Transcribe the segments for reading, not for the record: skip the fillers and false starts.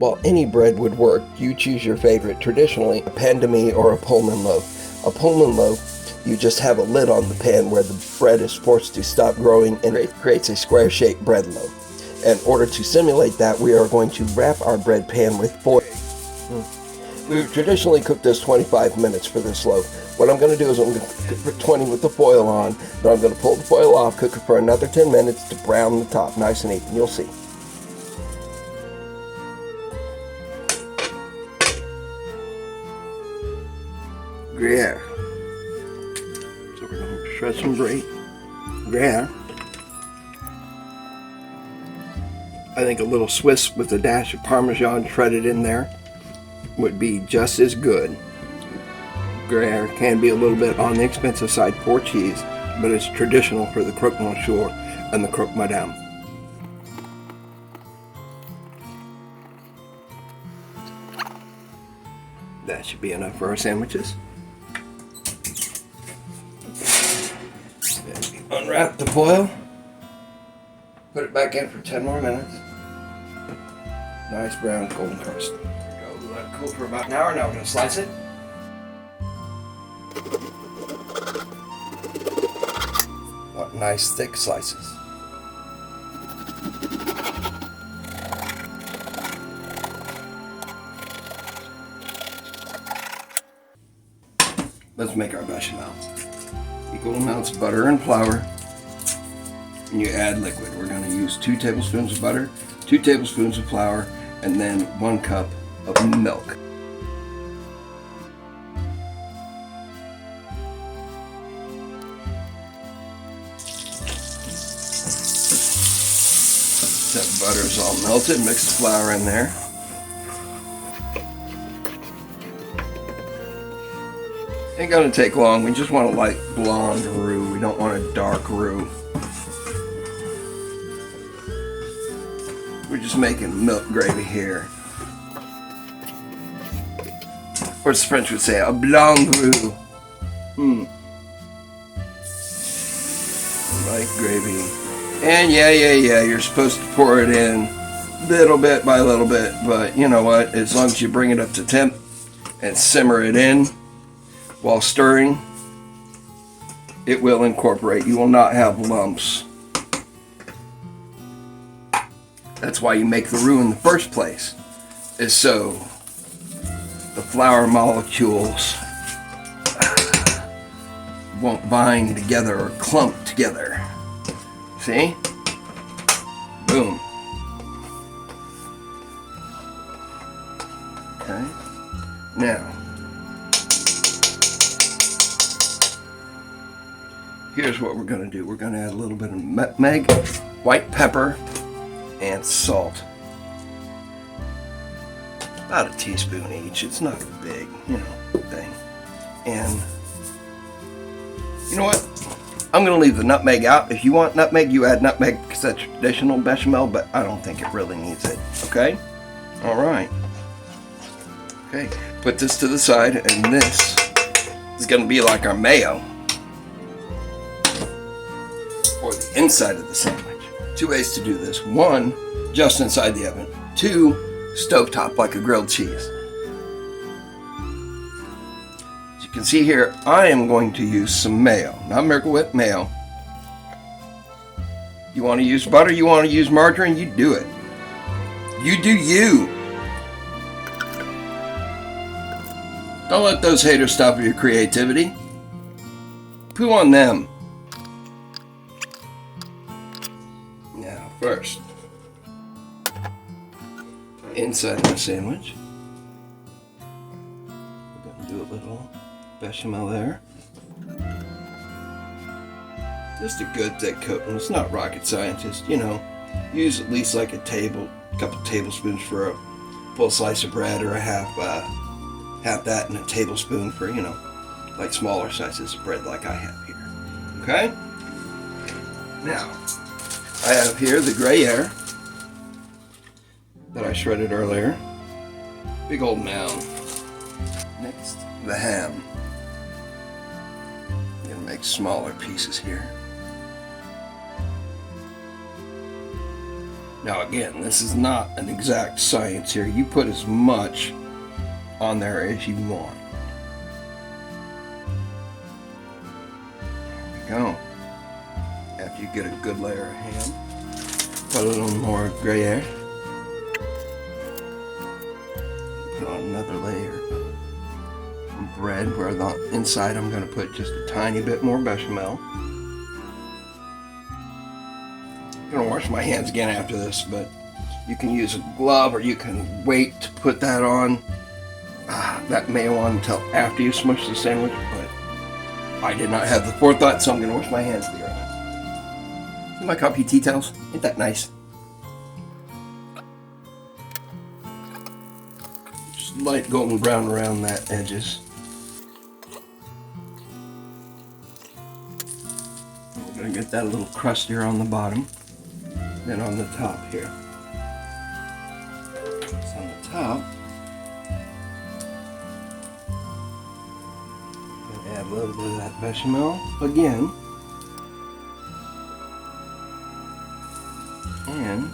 While any bread would work, you choose your favorite, traditionally a pain de mie or a Pullman loaf. A Pullman loaf, you just have a lid on the pan where the bread is forced to stop growing and it creates a square-shaped bread loaf. In order to simulate that, we are going to wrap our bread pan with foil. We've traditionally cooked this 25 minutes for this loaf. What I'm going to do is I'm going to cook it for 20 with the foil on, then I'm going to pull the foil off, cook it for another 10 minutes to brown the top nice and even. You'll see. Gruyere. So we're going to shred some Gruyere. I think a little Swiss with a dash of Parmesan shredded in there would be just as good. Gruyere can be a little bit on the expensive side for cheese, but it's traditional for the Croque Monsieur and the Croque Madame. That should be enough for our sandwiches. Unwrap the foil, put it back in for 10 more minutes. Nice brown golden crust. There we go. Let it cool for about an hour. Now we're going to slice it. Want nice thick slices. Let's make our bechamel. Equal amounts of butter and flour, and you add liquid. We're going to use 2 tablespoons of butter, 2 tablespoons of flour, and then 1 cup of milk. That butter is all melted, mix the flour in there. Ain't gonna take long. We just want a light blonde roux. We don't want a dark roux. We're just making milk gravy here. Or as the French would say, a blonde roux. Light gravy. And yeah, you're supposed to pour it in little bit by little bit, but you know what? As long as you bring it up to temp and simmer it in while stirring, it will incorporate. You will not have lumps. That's why you make the roux in the first place, is so the flour molecules won't bind together or clump together. See? Boom. Okay. Now, here's what we're going to do. We're going to add a little bit of nutmeg, white pepper, and salt. About a teaspoon each. It's not a big, thing. And you know what? I'm going to leave the nutmeg out. If you want nutmeg, you add nutmeg because that's traditional bechamel, but I don't think it really needs it. Okay? All right. Okay. Put this to the side, and this is going to be like our mayo for the inside of the sandwich. 2 ways to do this. 1, just inside the oven. 2, stovetop like a grilled cheese. As you can see here, I am going to use some mayo, not Miracle Whip, mayo. You want to use butter, you want to use margarine, you do it. You do you. Don't let those haters stop your creativity. Poo on them. Now, first, inside of the sandwich, we're going to do a little bechamel there. Just a good thick coating. It's not rocket science. Just, use at least like a couple tablespoons for a full slice of bread, or a half that and a tablespoon for, like smaller sizes of bread like I have here. Okay? Now, I have here the Gruyere that I shredded earlier. Big old mound. Next, the ham. I'm going to make smaller pieces here. Now again, this is not an exact science here. You put as much on there as you want. There we go. After you get a good layer of ham, put a little more Gruyere. Put on another layer of bread where the inside I'm going to put just a tiny bit more bechamel. I'm going to wash my hands again after this, but you can use a glove or you can wait to put that on, that mayo on until after you smush the sandwich, but I did not have the forethought, so I'm going to wash my hands there. See my coffee tea towels? Ain't that nice? Just light golden brown around that edges. We're going to get that a little crustier on the bottom, then on the top here. So on the top, add a little bit of that bechamel again, and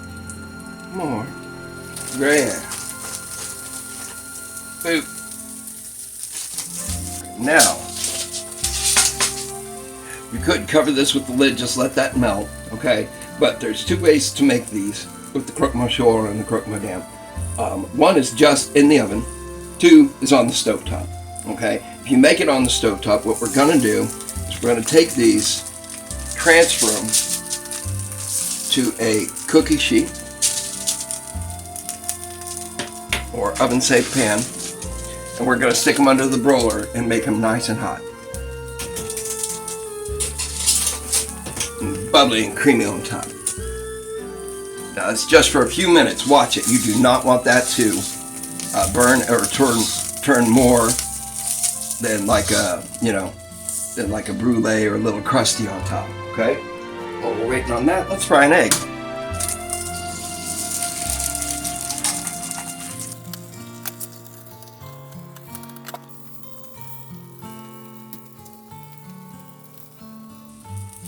more Gruyere. Boop. Now, you could cover this with the lid, just let that melt, okay? But there's two ways to make these with the Croque Monsieur and the Croque Madame. One is just in the oven, two is on the stovetop, okay? If you make it on the stovetop, what we're gonna do is we're gonna take these, transfer them to a cookie sheet or oven safe pan, and we're gonna stick them under the broiler and make them nice and hot. And bubbly and creamy on top. Now it's just for a few minutes. Watch it. You do not want that to burn or turn more than like a, than like a brulee or a little crusty on top. Okay. While we're waiting on that, let's fry an egg.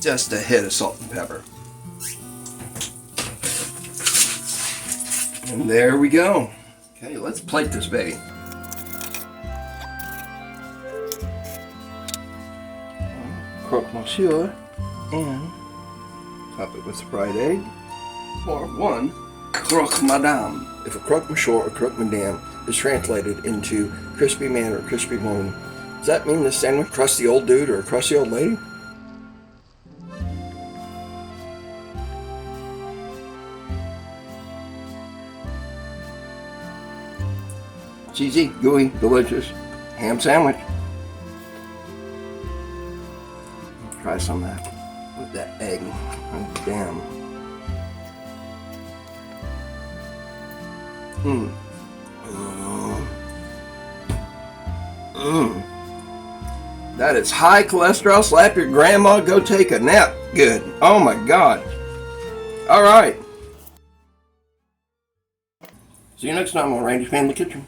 Just a hit of salt and pepper. And there we go. Okay, let's plate this baby. Croque Monsieur, and top it with a fried egg, or one Croque Madame. If a Croque Monsieur or Croque Madame is translated into crispy man or crispy woman, does that mean this sandwich crusty old dude or a crusty old lady? Cheesy, gooey, delicious ham sandwich. Try some of that with that egg. Oh, damn. That is high cholesterol. Slap your grandma, go take a nap. Good. Oh my God. All right. See you next time on Randy's Family Kitchen.